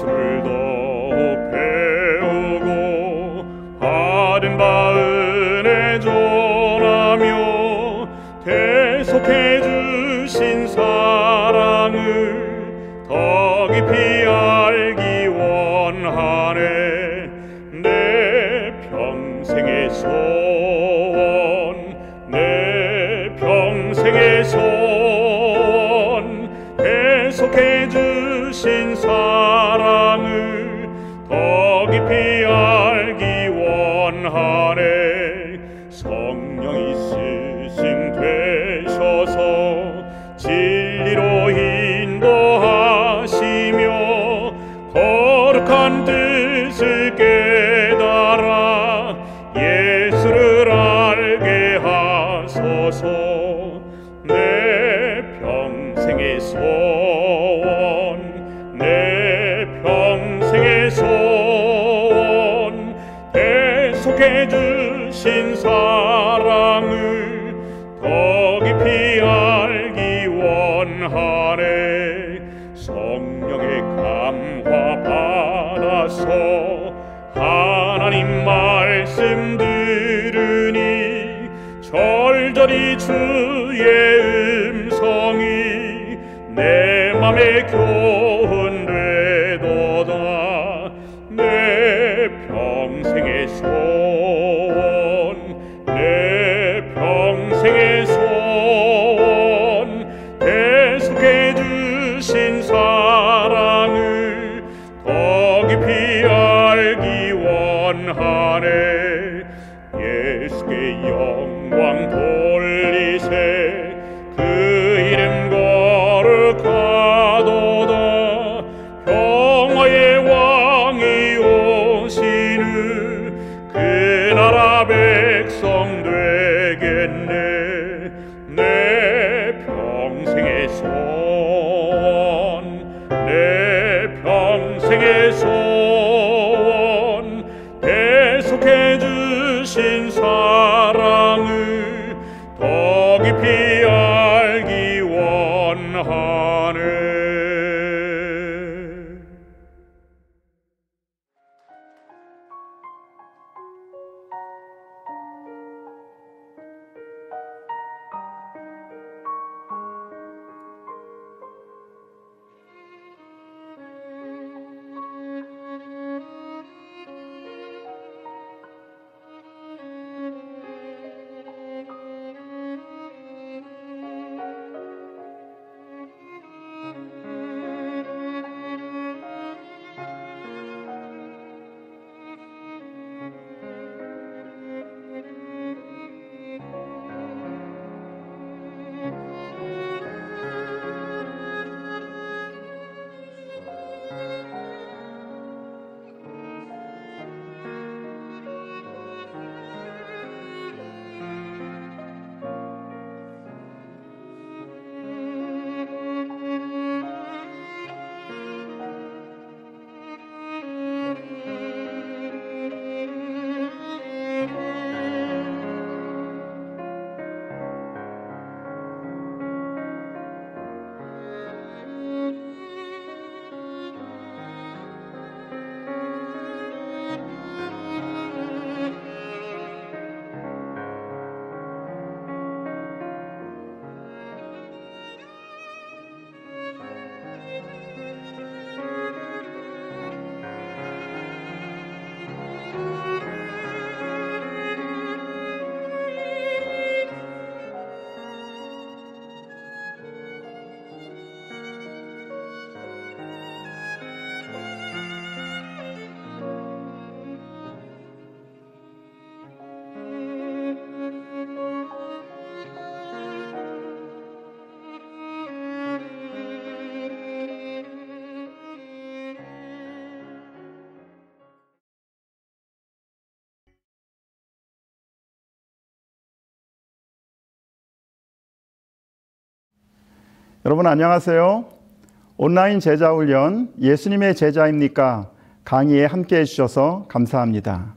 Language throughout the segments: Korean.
예수를 더욱 배우고 받은 바 은혜 전하며 계속해 주신 사랑을 더 깊이 알기 원하네. 내 평생의 소원, 내 평생의 소원, 계속해 주신 사랑을 더 깊이 알기 원하네. 성령 있으신 되셔서 진리로 인도하시며 거룩한 뜻을 깨달아 예수를 알게 하소서. 내 평생의 소원, 내 평생의 소원, 계속해 주신 사랑을 더 깊이 알기 원하네. 성령의 감화 받아서 하나님 말씀 들으니 절절히 주의 음성이 내 맘에 교훈되도다. 내 평생의 소원, 내 평생의 소원, 계속해 주신 사랑을 더 깊이 알기 원하네. 예수께 영광 돌리세. 그 이름 거룩하도다. 평화의 왕이 오시는 그 나라 백성 되겠네. 내 평생의 소원, 내 평생의 소원, 계속해 주신 사랑을 더 깊이 알기 원하네. 여러분 안녕하세요. 온라인 제자훈련 예수님의 제자입니까? 강의에 함께해 주셔서 감사합니다.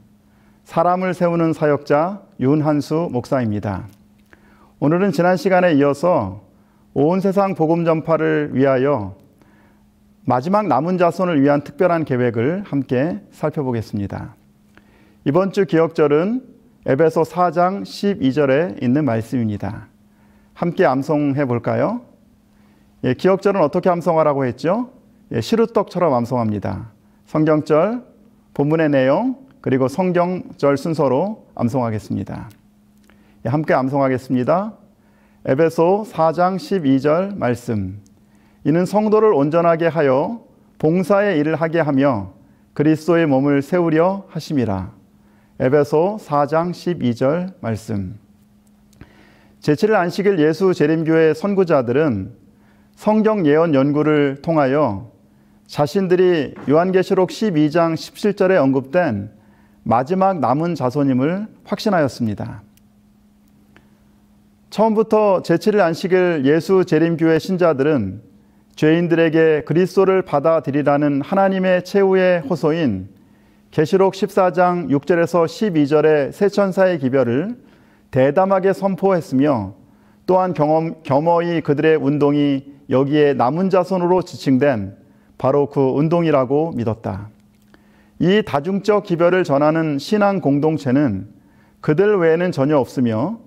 사람을 세우는 사역자 윤한수 목사입니다. 오늘은 지난 시간에 이어서 온 세상 복음 전파를 위하여 마지막 남은 자손을 위한 특별한 계획을 함께 살펴보겠습니다. 이번 주 기억절은 에베소 4장 12절에 있는 말씀입니다. 함께 암송해 볼까요? 기억절은 어떻게 암송하라고 했죠? 시루떡처럼 암송합니다. 성경절, 본문의 내용, 그리고 성경절 순서로 암송하겠습니다. 함께 암송하겠습니다. 에베소 4장 12절 말씀. 이는 성도를 온전하게 하여 봉사의 일을 하게 하며 그리스도의 몸을 세우려 하심이라. 에베소 4장 12절 말씀. 제7일 안식일 예수 재림교회 선구자들은 성경 예언 연구를 통하여 자신들이 요한계시록 12장 17절에 언급된 마지막 남은 자손임을 확신하였습니다. 처음부터 제7일 안식일 예수 재림교회 신자들은 죄인들에게 그리스도를 받아들이라는 하나님의 최후의 호소인 계시록 14장 6절에서 12절의 세 천사의 기별을 대담하게 선포했으며 또한 겸허히 그들의 운동이 여기에 남은 자손으로 지칭된 바로 그 운동이라고 믿었다. 이 다중적 기별을 전하는 신앙 공동체는 그들 외에는 전혀 없으며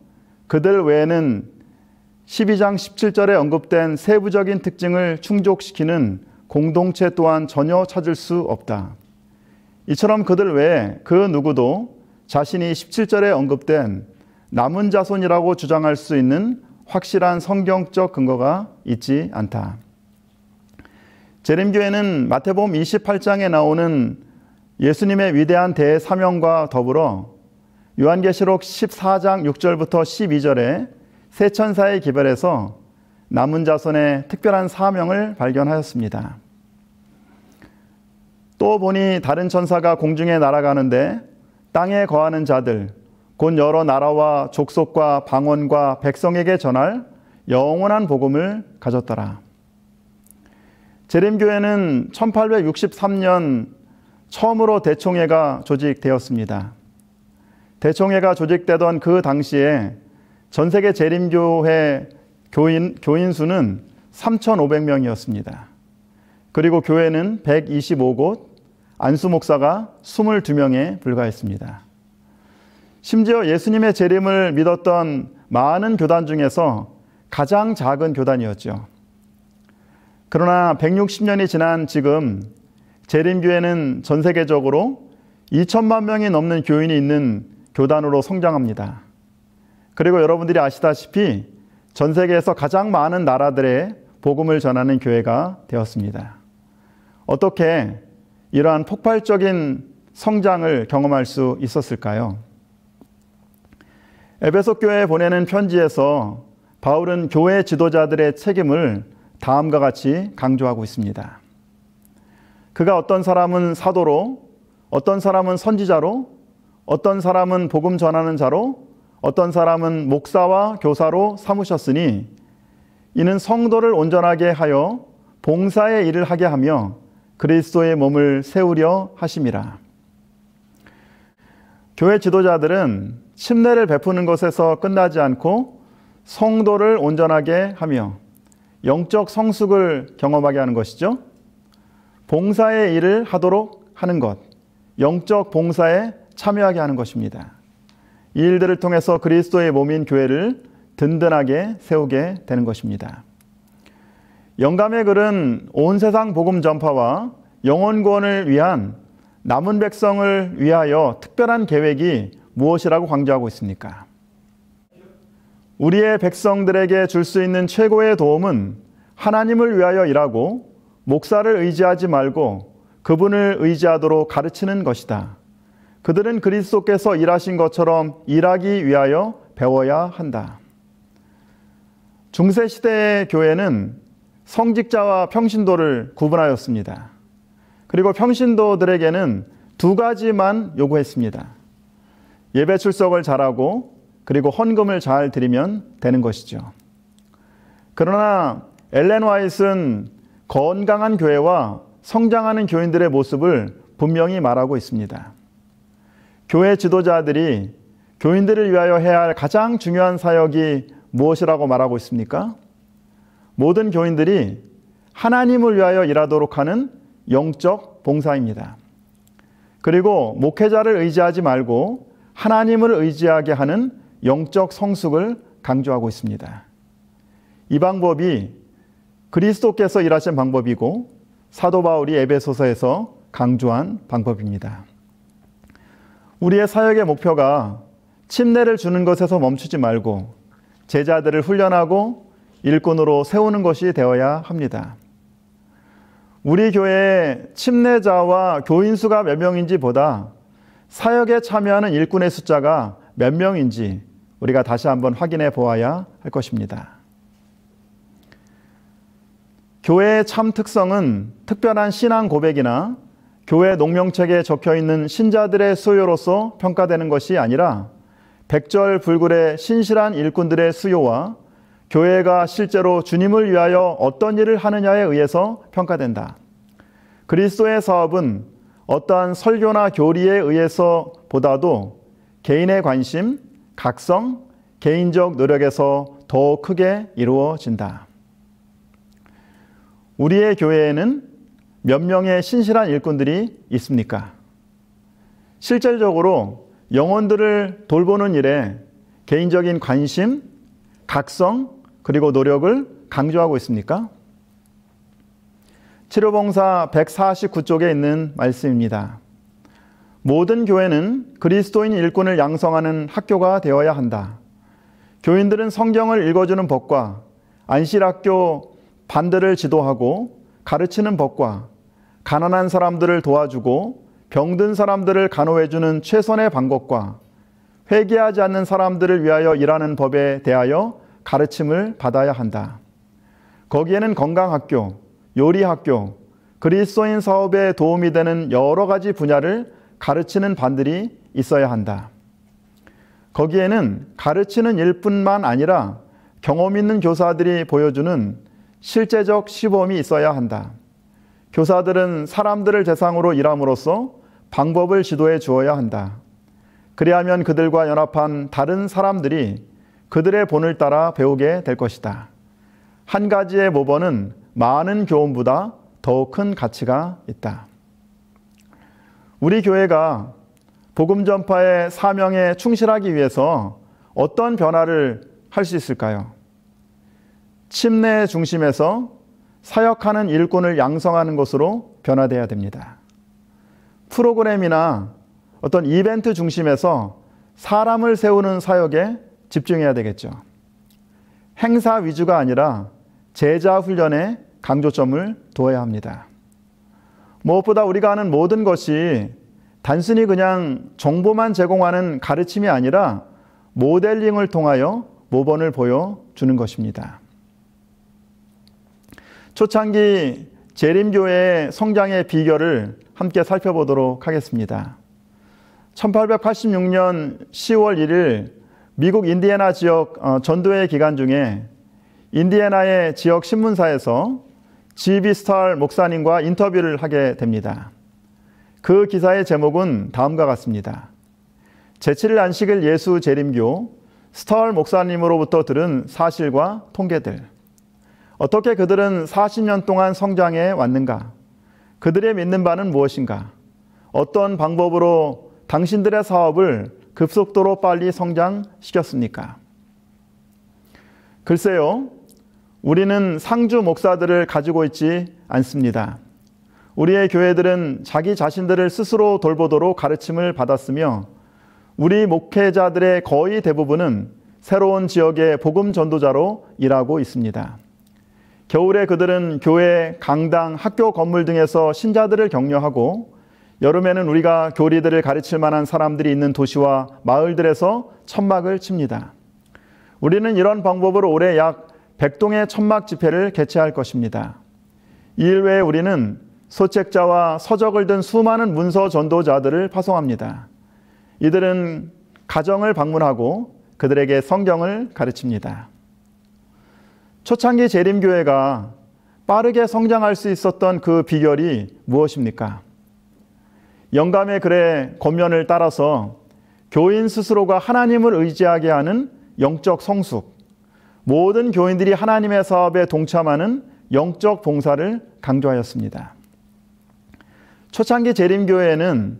그들 외에는 12장 17절에 언급된 세부적인 특징을 충족시키는 공동체 또한 전혀 찾을 수 없다. 이처럼 그들 외에 그 누구도 자신이 17절에 언급된 남은 자손이라고 주장할 수 있는 확실한 성경적 근거가 있지 않다. 재림교회는 마태복음 28장에 나오는 예수님의 위대한 대사명과 더불어 요한계시록 14장 6절부터 12절에 세 천사의 기별에서 남은 자손의 특별한 사명을 발견하였습니다. 또 보니 다른 천사가 공중에 날아가는데 땅에 거하는 자들 곧 여러 나라와 족속과 방언과 백성에게 전할 영원한 복음을 가졌더라. 재림교회는 1863년 처음으로 대총회가 조직되었습니다. 대총회가 조직되던 그 당시에 전 세계 재림교회 교인 수는 3,500명이었습니다. 그리고 교회는 125곳, 안수 목사가 22명에 불과했습니다. 심지어 예수님의 재림을 믿었던 많은 교단 중에서 가장 작은 교단이었죠. 그러나 160년이 지난 지금 재림교회는 전 세계적으로 2천만 명이 넘는 교인이 있는 교단으로 성장합니다. 그리고 여러분들이 아시다시피 전 세계에서 가장 많은 나라들의 복음을 전하는 교회가 되었습니다. 어떻게 이러한 폭발적인 성장을 경험할 수 있었을까요? 에베소 교회에 보내는 편지에서 바울은 교회 지도자들의 책임을 다음과 같이 강조하고 있습니다. 그가 어떤 사람은 사도로, 어떤 사람은 선지자로, 어떤 사람은 복음 전하는 자로, 어떤 사람은 목사와 교사로 삼으셨으니 이는 성도를 온전하게 하여 봉사의 일을 하게 하며 그리스도의 몸을 세우려 하심이라. 교회 지도자들은 침례를 베푸는 것에서 끝나지 않고 성도를 온전하게 하며 영적 성숙을 경험하게 하는 것이죠. 봉사의 일을 하도록 하는 것, 영적 봉사에 참여하게 하는 것입니다. 이 일들을 통해서 그리스도의 몸인 교회를 든든하게 세우게 되는 것입니다. 영감의 글은 온 세상 복음 전파와 영혼 구원을 위한 남은 백성을 위하여 특별한 계획이 무엇이라고 강조하고 있습니까? 우리의 백성들에게 줄 수 있는 최고의 도움은 하나님을 위하여 일하고 목사를 의지하지 말고 그분을 의지하도록 가르치는 것이다. 그들은 그리스도께서 일하신 것처럼 일하기 위하여 배워야 한다. 중세시대의 교회는 성직자와 평신도를 구분하였습니다. 그리고 평신도들에게는 두 가지만 요구했습니다. 예배 출석을 잘하고 그리고 헌금을 잘 드리면 되는 것이죠. 그러나 엘렌 화이트는 건강한 교회와 성장하는 교인들의 모습을 분명히 말하고 있습니다. 교회 지도자들이 교인들을 위하여 해야 할 가장 중요한 사역이 무엇이라고 말하고 있습니까? 모든 교인들이 하나님을 위하여 일하도록 하는 영적 봉사입니다. 그리고 목회자를 의지하지 말고 하나님을 의지하게 하는 영적 성숙을 강조하고 있습니다. 이 방법이 그리스도께서 일하신 방법이고 사도 바울이 에베소서에서 강조한 방법입니다. 우리의 사역의 목표가 침례를 주는 것에서 멈추지 말고 제자들을 훈련하고 일꾼으로 세우는 것이 되어야 합니다. 우리 교회의 침례자와 교인 수가 몇 명인지 보다 사역에 참여하는 일꾼의 숫자가 몇 명인지 우리가 다시 한번 확인해 보아야 할 것입니다. 교회의 참 특성은 특별한 신앙 고백이나 교회 농명책에 적혀있는 신자들의 수요로서 평가되는 것이 아니라 백절불굴의 신실한 일꾼들의 수요와 교회가 실제로 주님을 위하여 어떤 일을 하느냐에 의해서 평가된다. 그리스도의 사업은 어떠한 설교나 교리에 의해서 보다도 개인의 관심, 각성, 개인적 노력에서 더 크게 이루어진다. 우리의 교회에는 몇 명의 신실한 일꾼들이 있습니까? 실질적으로 영혼들을 돌보는 일에 개인적인 관심, 각성, 그리고 노력을 강조하고 있습니까? 치료봉사 149쪽에 있는 말씀입니다. 모든 교회는 그리스도인 일꾼을 양성하는 학교가 되어야 한다. 교인들은 성경을 읽어주는 법과 안실학교 반들을 지도하고 가르치는 법과 가난한 사람들을 도와주고 병든 사람들을 간호해주는 최선의 방법과 회개하지 않는 사람들을 위하여 일하는 법에 대하여 가르침을 받아야 한다. 거기에는 건강학교, 요리학교, 그리스도인 사업에 도움이 되는 여러 가지 분야를 가르치는 반들이 있어야 한다. 거기에는 가르치는 일뿐만 아니라 경험 있는 교사들이 보여주는 실제적 시범이 있어야 한다. 교사들은 사람들을 대상으로 일함으로써 방법을 지도해 주어야 한다. 그리하면 그들과 연합한 다른 사람들이 그들의 본을 따라 배우게 될 것이다. 한 가지의 모범은 많은 교훈보다 더 큰 가치가 있다. 우리 교회가 복음 전파의 사명에 충실하기 위해서 어떤 변화를 할 수 있을까요? 침례 중심에서 사역하는 일꾼을 양성하는 것으로 변화되어야 됩니다. 프로그램이나 어떤 이벤트 중심에서 사람을 세우는 사역에 집중해야 되겠죠. 행사 위주가 아니라 제자 훈련에 강조점을 두어야 합니다. 무엇보다 우리가 하는 모든 것이 단순히 그냥 정보만 제공하는 가르침이 아니라 모델링을 통하여 모범을 보여주는 것입니다. 초창기 재림교회의 성장의 비결을 함께 살펴보도록 하겠습니다. 1886년 10월 1일 미국 인디애나 지역 전도회 기간 중에 인디애나의 지역 신문사에서 G.B. 스탈 목사님과 인터뷰를 하게 됩니다. 그 기사의 제목은 다음과 같습니다. 제7일 안식일 예수 재림교 스탈 목사님으로부터 들은 사실과 통계들. 어떻게 그들은 40년 동안 성장해 왔는가? 그들의 믿는 바는 무엇인가? 어떤 방법으로 당신들의 사업을 급속도로 빨리 성장시켰습니까? 글쎄요, 우리는 상주 목사들을 가지고 있지 않습니다. 우리의 교회들은 자기 자신들을 스스로 돌보도록 가르침을 받았으며 우리 목회자들의 거의 대부분은 새로운 지역의 복음 전도자로 일하고 있습니다. 겨울에 그들은 교회, 강당, 학교 건물 등에서 신자들을 격려하고 여름에는 우리가 교리들을 가르칠 만한 사람들이 있는 도시와 마을들에서 천막을 칩니다. 우리는 이런 방법으로 올해 약 100동의 천막 집회를 개최할 것입니다. 이 일 외에 우리는 소책자와 서적을 든 수많은 문서 전도자들을 파송합니다. 이들은 가정을 방문하고 그들에게 성경을 가르칩니다. 초창기 재림교회가 빠르게 성장할 수 있었던 그 비결이 무엇입니까? 영감의 글의 겉면을 따라서 교인 스스로가 하나님을 의지하게 하는 영적 성숙, 모든 교인들이 하나님의 사업에 동참하는 영적 봉사를 강조하였습니다. 초창기 재림교회에는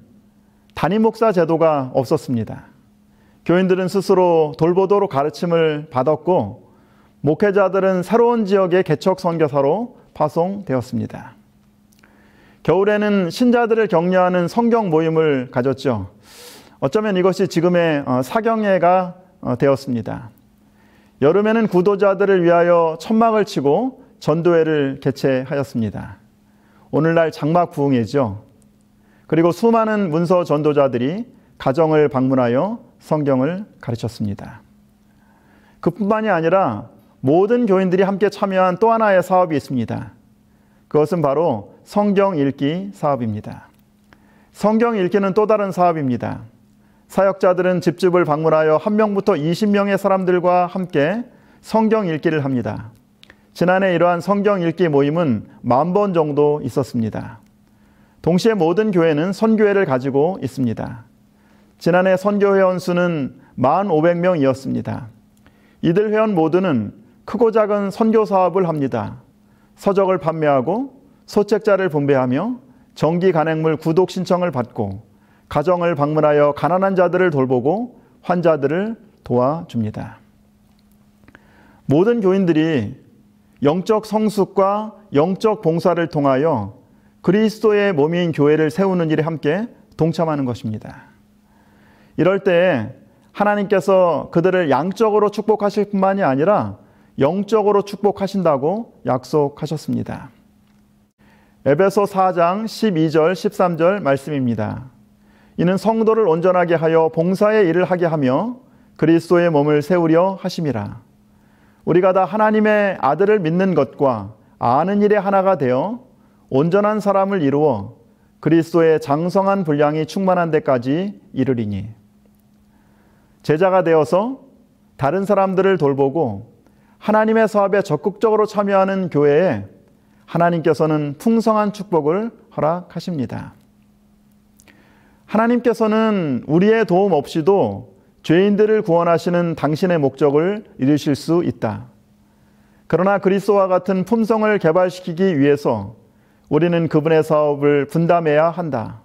담임 목사 제도가 없었습니다. 교인들은 스스로 돌보도록 가르침을 받았고 목회자들은 새로운 지역의 개척 선교사로 파송되었습니다. 겨울에는 신자들을 격려하는 성경 모임을 가졌죠. 어쩌면 이것이 지금의 사경회가 되었습니다. 여름에는 구도자들을 위하여 천막을 치고 전도회를 개최하였습니다. 오늘날 장막 부흥회죠. 그리고 수많은 문서 전도자들이 가정을 방문하여 성경을 가르쳤습니다. 그뿐만이 아니라 모든 교인들이 함께 참여한 또 하나의 사업이 있습니다. 그것은 바로 성경 읽기 사업입니다. 성경 읽기는 또 다른 사업입니다. 사역자들은 집집을 방문하여 1명부터 20명의 사람들과 함께 성경 읽기를 합니다. 지난해 이러한 성경 읽기 모임은 10,000번 정도 있었습니다. 동시에 모든 교회는 선교회를 가지고 있습니다. 지난해 선교 회원 수는 1,500명이었습니다. 이들 회원 모두는 크고 작은 선교 사업을 합니다. 서적을 판매하고 소책자를 분배하며 정기 간행물 구독 신청을 받고 가정을 방문하여 가난한 자들을 돌보고 환자들을 도와줍니다. 모든 교인들이 영적 성숙과 영적 봉사를 통하여 그리스도의 몸인 교회를 세우는 일에 함께 동참하는 것입니다. 이럴 때 하나님께서 그들을 양적으로 축복하실 뿐만이 아니라 영적으로 축복하신다고 약속하셨습니다. 에베소 4장 12절 13절 말씀입니다. 이는 성도를 온전하게 하여 봉사의 일을 하게 하며 그리스도의 몸을 세우려 하심이라. 우리가 다 하나님의 아들을 믿는 것과 아는 일에 하나가 되어 온전한 사람을 이루어 그리스도의 장성한 분량이 충만한 데까지 이르리니. 제자가 되어서 다른 사람들을 돌보고 하나님의 사업에 적극적으로 참여하는 교회에 하나님께서는 풍성한 축복을 허락하십니다. 하나님께서는 우리의 도움 없이도 죄인들을 구원하시는 당신의 목적을 이루실 수 있다. 그러나 그리스도와 같은 품성을 개발시키기 위해서 우리는 그분의 사업을 분담해야 한다.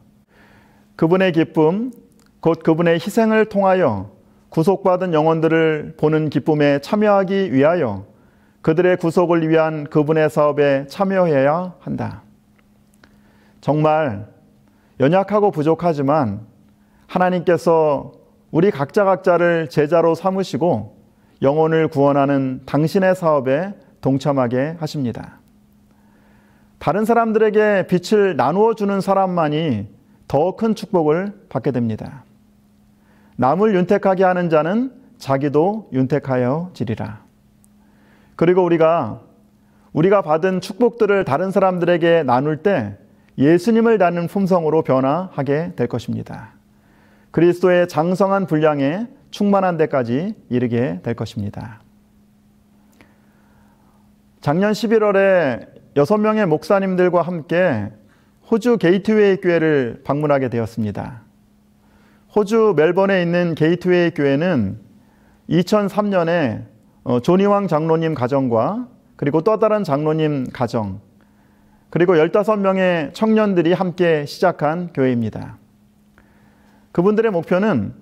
그분의 기쁨, 곧 그분의 희생을 통하여 구속받은 영혼들을 보는 기쁨에 참여하기 위하여 그들의 구속을 위한 그분의 사업에 참여해야 한다. 정말 연약하고 부족하지만 하나님께서 우리 각자를 제자로 삼으시고 영혼을 구원하는 당신의 사업에 동참하게 하십니다. 다른 사람들에게 빛을 나누어 주는 사람만이 더 큰 축복을 받게 됩니다. 남을 윤택하게 하는 자는 자기도 윤택하여 지리라. 그리고 우리가 받은 축복들을 다른 사람들에게 나눌 때 예수님을 닮는 품성으로 변화하게 될 것입니다. 그리스도의 장성한 분량에 충만한 데까지 이르게 될 것입니다. 작년 11월에 6명의 목사님들과 함께 호주 게이트웨이 교회를 방문하게 되었습니다. 호주 멜번에 있는 게이트웨이 교회는 2003년에 조니왕 장로님 가정과 그리고 또 다른 장로님 가정 그리고 15명의 청년들이 함께 시작한 교회입니다. 그분들의 목표는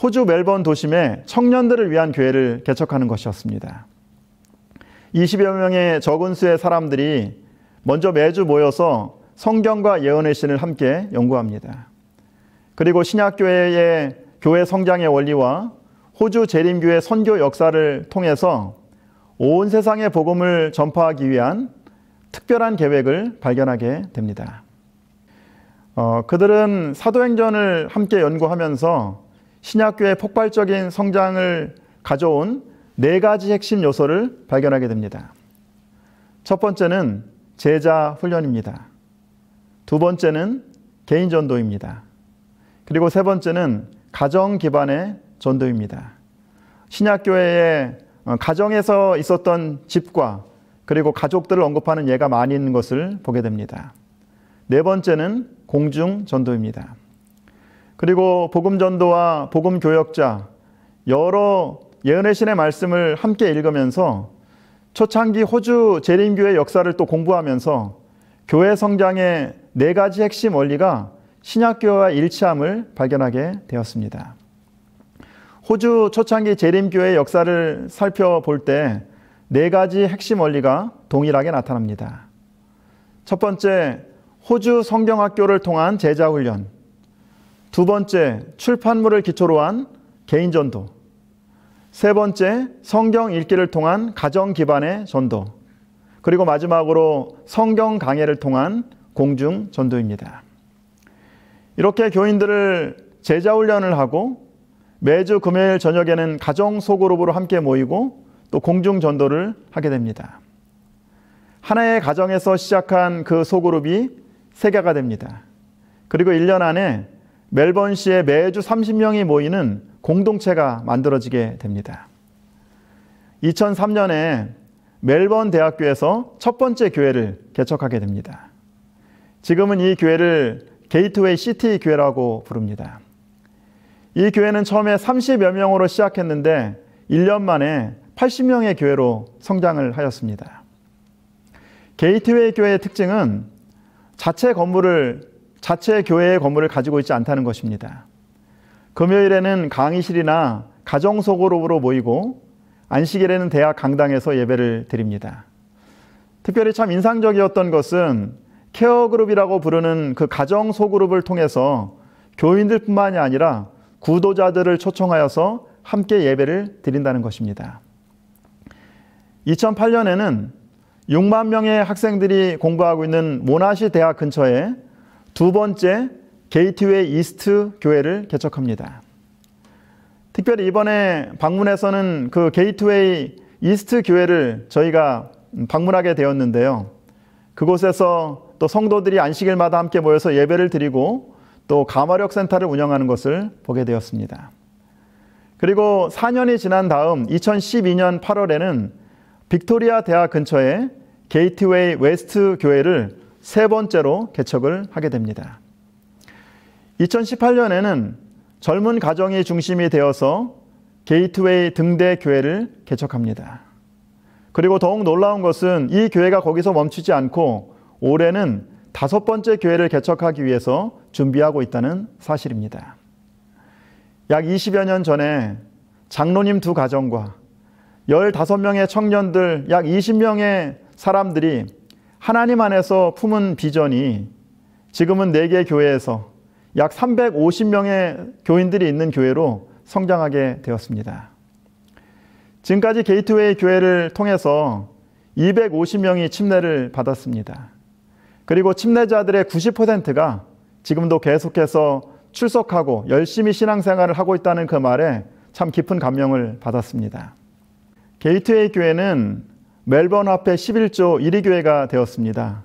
호주 멜번 도심에 청년들을 위한 교회를 개척하는 것이었습니다. 20여 명의 적은 수의 사람들이 먼저 매주 모여서 성경과 예언의 신을 함께 연구합니다. 그리고 신약교회의 교회 성장의 원리와 호주 재림교회 선교 역사를 통해서 온 세상에 복음을 전파하기 위한 특별한 계획을 발견하게 됩니다. 그들은 사도행전을 함께 연구하면서 신약교회의 폭발적인 성장을 가져온 4가지 핵심 요소를 발견하게 됩니다. 첫 번째는 제자 훈련입니다. 두 번째는 개인 전도입니다. 그리고 세 번째는 가정 기반의 전도입니다. 신약교회의 가정에서 있었던 집과 그리고 가족들을 언급하는 예가 많이 있는 것을 보게 됩니다. 네 번째는 공중 전도입니다. 그리고 복음 전도와 복음 교역자, 여러 예언의 신의 말씀을 함께 읽으면서 초창기 호주 재림교회 역사를 또 공부하면서 교회 성장의 4가지 핵심 원리가 신약교회와 일치함을 발견하게 되었습니다. 호주 초창기 재림교회 역사를 살펴볼 때 4가지 핵심 원리가 동일하게 나타납니다. 첫 번째, 호주 성경학교를 통한 제자훈련. 두 번째, 출판물을 기초로 한 개인전도. 세 번째, 성경 읽기를 통한 가정 기반의 전도. 그리고 마지막으로 성경 강해를 통한 공중 전도입니다. 이렇게 교인들을 제자훈련을 하고 매주 금요일 저녁에는 가정 소그룹으로 함께 모이고 또 공중 전도를 하게 됩니다. 하나의 가정에서 시작한 그 소그룹이 세계가 됩니다. 그리고 1년 안에 멜번시에 매주 30명이 모이는 공동체가 만들어지게 됩니다. 2003년에 멜번 대학교에서 첫 번째 교회를 개척하게 됩니다. 지금은 이 교회를 게이트웨이 시티 교회라고 부릅니다. 이 교회는 처음에 30여 명으로 시작했는데 1년 만에 80명의 교회로 성장을 하였습니다. 게이트웨이 교회의 특징은 자체 교회의 건물을 가지고 있지 않다는 것입니다. 금요일에는 강의실이나 가정 소그룹으로 모이고 안식일에는 대학 강당에서 예배를 드립니다. 특별히 참 인상적이었던 것은 케어그룹이라고 부르는 그 가정 소그룹을 통해서 교인들뿐만이 아니라 구도자들을 초청하여서 함께 예배를 드린다는 것입니다. 2008년에는 6만 명의 학생들이 공부하고 있는 모나시 대학 근처에 두 번째 게이트웨이 이스트 교회를 개척합니다. 특별히 이번에 방문해서는 그 게이트웨이 이스트 교회를 저희가 방문하게 되었는데요. 그곳에서 또 성도들이 안식일마다 함께 모여서 예배를 드리고 또 가마력 센터를 운영하는 것을 보게 되었습니다. 그리고 4년이 지난 다음 2012년 8월에는 빅토리아 대학 근처에 게이트웨이 웨스트 교회를 세 번째로 개척을 하게 됩니다. 2018년에는 젊은 가정이 중심이 되어서 게이트웨이 등대 교회를 개척합니다. 그리고 더욱 놀라운 것은 이 교회가 거기서 멈추지 않고 올해는 5번째 교회를 개척하기 위해서 준비하고 있다는 사실입니다. 약 20여 년 전에 장로님 2 가정과 15명의 청년들, 약 20명의 사람들이 하나님 안에서 품은 비전이 지금은 4개 교회에서 약 350명의 교인들이 있는 교회로 성장하게 되었습니다. 지금까지 게이트웨이 교회를 통해서 250명이 침례를 받았습니다. 그리고 침례자들의 90%가 지금도 계속해서 출석하고 열심히 신앙생활을 하고 있다는 그 말에 참 깊은 감명을 받았습니다. 게이트웨이 교회는 멜번 화폐 11조 1위 교회가 되었습니다.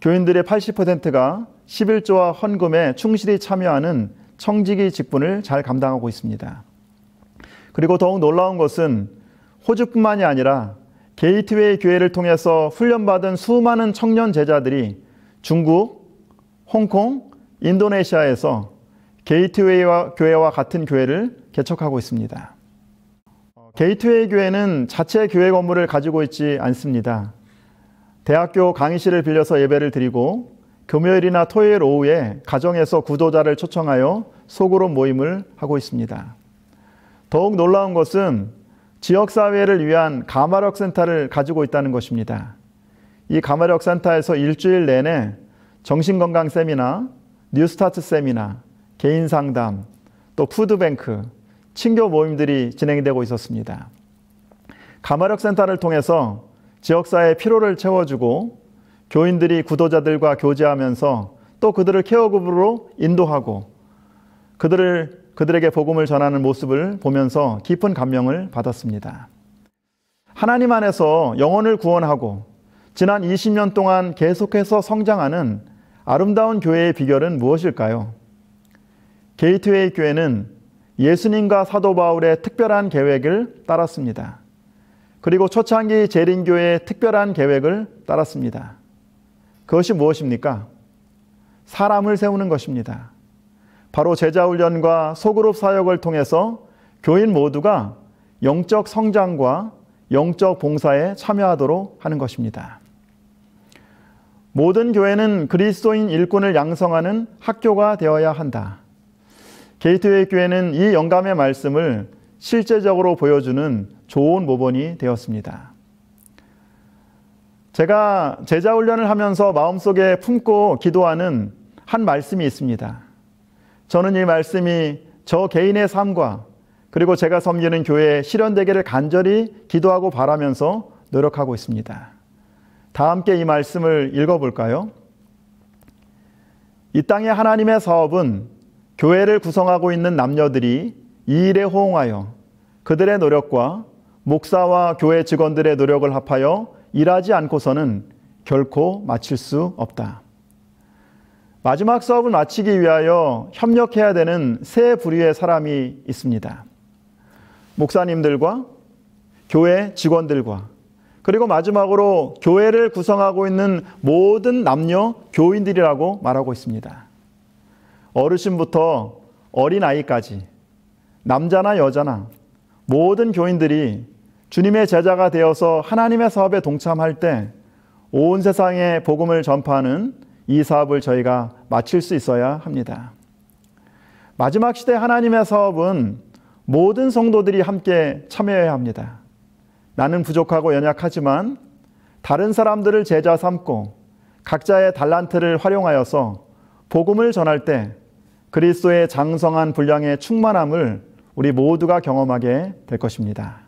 교인들의 80%가 11조와 헌금에 충실히 참여하는 청지기 직분을 잘 감당하고 있습니다. 그리고 더욱 놀라운 것은 호주뿐만이 아니라 게이트웨이 교회를 통해서 훈련받은 수많은 청년 제자들이 중국, 홍콩, 인도네시아에서 게이트웨이 교회와 같은 교회를 개척하고 있습니다. 게이트웨이 교회는 자체 교회 건물을 가지고 있지 않습니다. 대학교 강의실을 빌려서 예배를 드리고 금요일이나 토요일 오후에 가정에서 구도자를 초청하여 소그룹 모임을 하고 있습니다. 더욱 놀라운 것은 지역사회를 위한 가마력 센터를 가지고 있다는 것입니다. 이 가마력 센터에서 일주일 내내 정신건강 세미나, 뉴스타트 세미나, 개인 상담, 또 푸드뱅크, 친교 모임들이 진행되고 있었습니다. 가마력 센터를 통해서 지역사회의 피로를 채워주고 교인들이 구도자들과 교제하면서 또 그들을 케어그룹으로 인도하고 그들에게 복음을 전하는 모습을 보면서 깊은 감명을 받았습니다. 하나님 안에서 영혼을 구원하고 지난 20년 동안 계속해서 성장하는 아름다운 교회의 비결은 무엇일까요? 게이트웨이 교회는 예수님과 사도 바울의 특별한 계획을 따랐습니다. 그리고 초창기 재림교회의 특별한 계획을 따랐습니다. 그것이 무엇입니까? 사람을 세우는 것입니다. 바로 제자훈련과 소그룹 사역을 통해서 교인 모두가 영적 성장과 영적 봉사에 참여하도록 하는 것입니다. 모든 교회는 그리스도인 일꾼을 양성하는 학교가 되어야 한다. 게이트웨이 교회는 이 영감의 말씀을 실제적으로 보여주는 좋은 모본이 되었습니다. 제가 제자 훈련을 하면서 마음속에 품고 기도하는 한 말씀이 있습니다. 저는 이 말씀이 저 개인의 삶과 그리고 제가 섬기는 교회에 실현되기를 간절히 기도하고 바라면서 노력하고 있습니다. 다 함께 이 말씀을 읽어볼까요? 이 땅의 하나님의 사업은 교회를 구성하고 있는 남녀들이 이 일에 호응하여 그들의 노력과 목사와 교회 직원들의 노력을 합하여 일하지 않고서는 결코 마칠 수 없다. 마지막 사업을 마치기 위하여 협력해야 되는 세 부류의 사람이 있습니다. 목사님들과 교회 직원들과 그리고 마지막으로 교회를 구성하고 있는 모든 남녀 교인들이라고 말하고 있습니다. 어르신부터 어린아이까지 남자나 여자나 모든 교인들이 주님의 제자가 되어서 하나님의 사업에 동참할 때 온 세상에 복음을 전파하는 이 사업을 저희가 마칠 수 있어야 합니다. 마지막 시대 하나님의 사업은 모든 성도들이 함께 참여해야 합니다. 나는 부족하고 연약하지만 다른 사람들을 제자 삼고 각자의 달란트를 활용하여서 복음을 전할 때 그리스도의 장성한 분량의 충만함을 우리 모두가 경험하게 될 것입니다.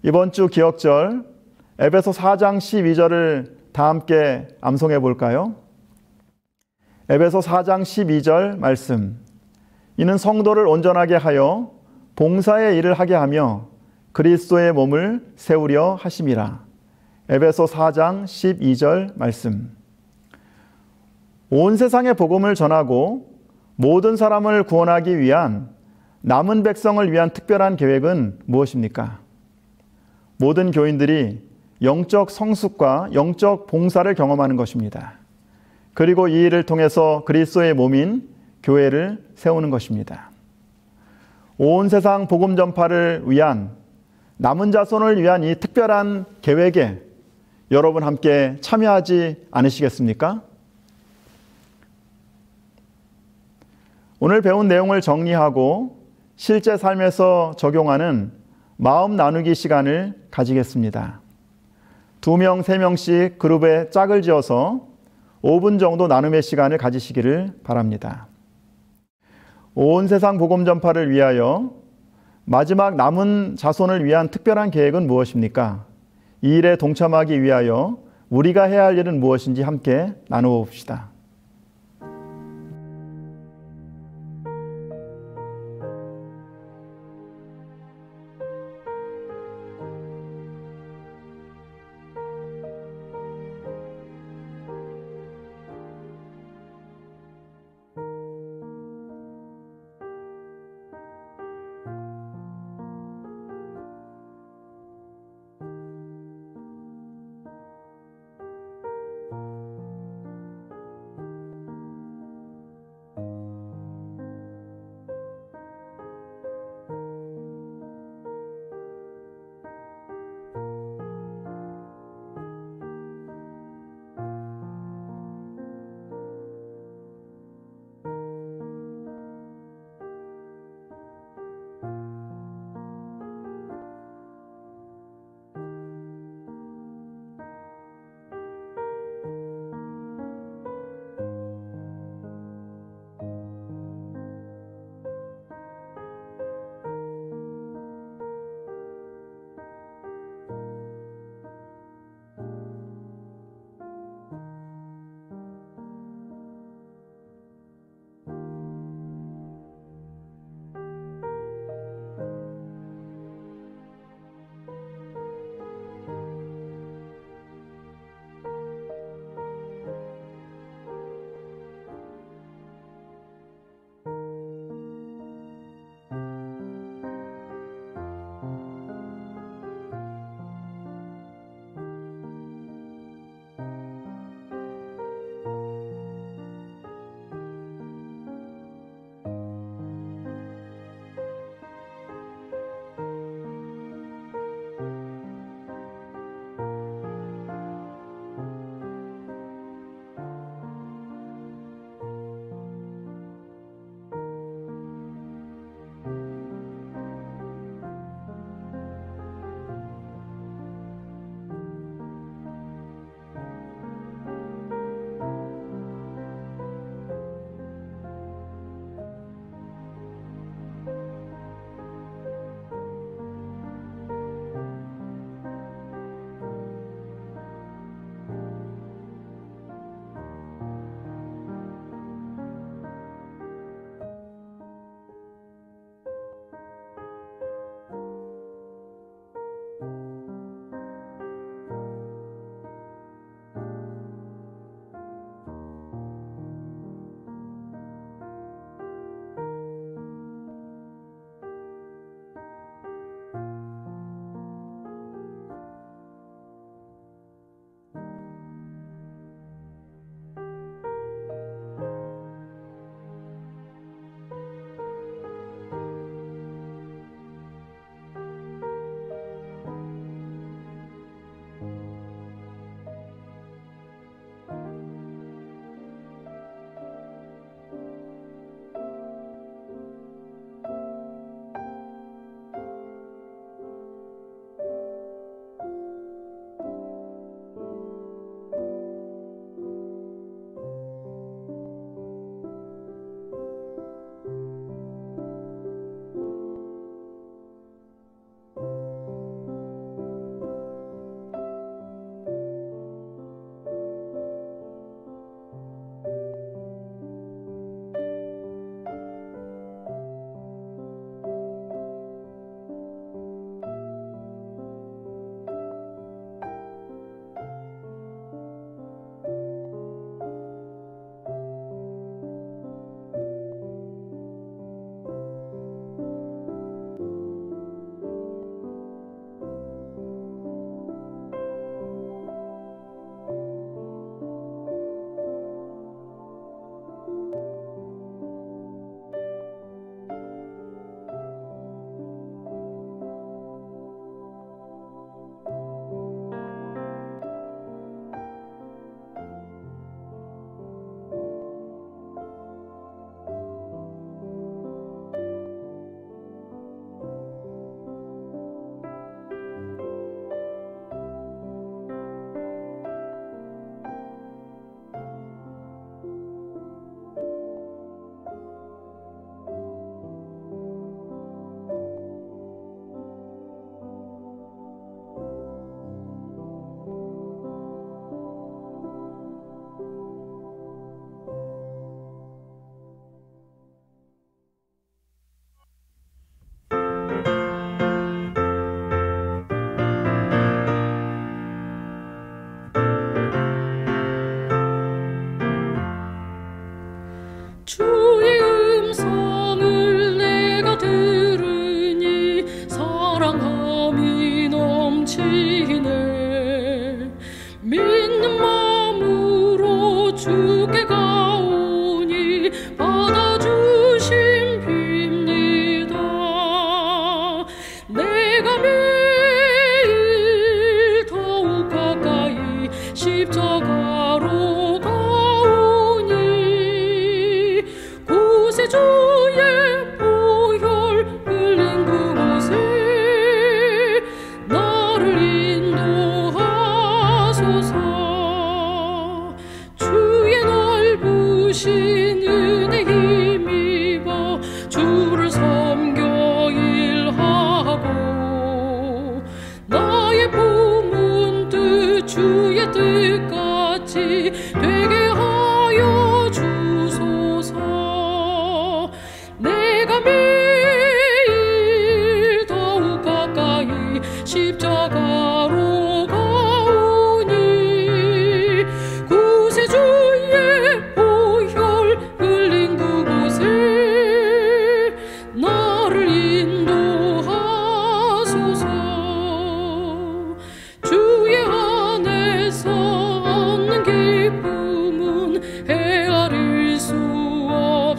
이번 주 기억절 에베소 4장 12절을 다 함께 암송해 볼까요? 에베소 4장 12절 말씀. 이는 성도를 온전하게 하여 봉사의 일을 하게 하며 그리스도의 몸을 세우려 하심이라. 에베소 4장 12절 말씀. 온 세상에 복음을 전하고 모든 사람을 구원하기 위한 남은 백성을 위한 특별한 계획은 무엇입니까? 모든 교인들이 영적 성숙과 영적 봉사를 경험하는 것입니다. 그리고 이 일을 통해서 그리스도의 몸인 교회를 세우는 것입니다. 온 세상 복음 전파를 위한 남은 자손을 위한 이 특별한 계획에 여러분 함께 참여하지 않으시겠습니까? 오늘 배운 내용을 정리하고 실제 삶에서 적용하는 마음 나누기 시간을 가지겠습니다. 2명, 3명씩 그룹에 짝을 지어서 5분 정도 나눔의 시간을 가지시기를 바랍니다. 온 세상 복음 전파를 위하여 마지막 남은 자손을 위한 특별한 계획은 무엇입니까? 이 일에 동참하기 위하여 우리가 해야 할 일은 무엇인지 함께 나누어 봅시다.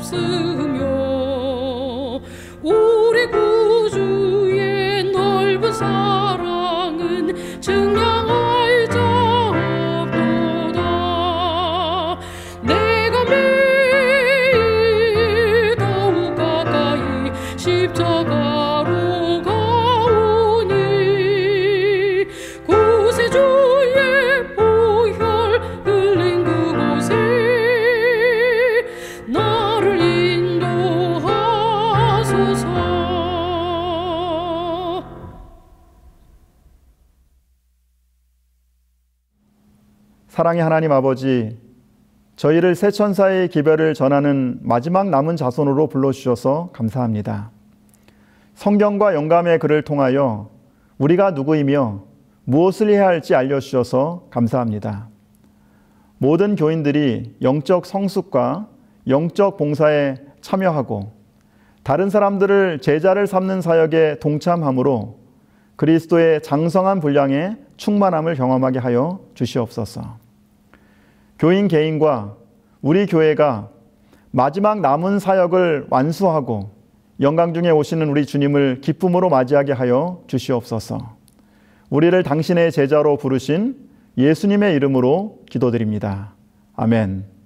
없으며 우리 구주의 넓은 사랑은 증량할 자 없도다. 내가 매일 더욱 가까이 십자가로 가오니 구세주의 보혈 흘린 그곳에 나를 인도하소서. 사랑의 하나님 아버지, 저희를 새 천사의 기별을 전하는 마지막 남은 자손으로 불러주셔서 감사합니다. 성경과 영감의 글을 통하여 우리가 누구이며 무엇을 해야 할지 알려주셔서 감사합니다. 모든 교인들이 영적 성숙과 영적 봉사에 참여하고 다른 사람들을 제자를 삼는 사역에 동참함으로 그리스도의 장성한 분량의 충만함을 경험하게 하여 주시옵소서. 교인 개인과 우리 교회가 마지막 남은 사역을 완수하고 영광 중에 오시는 우리 주님을 기쁨으로 맞이하게 하여 주시옵소서. 우리를 당신의 제자로 부르신 예수님의 이름으로 기도드립니다. 아멘.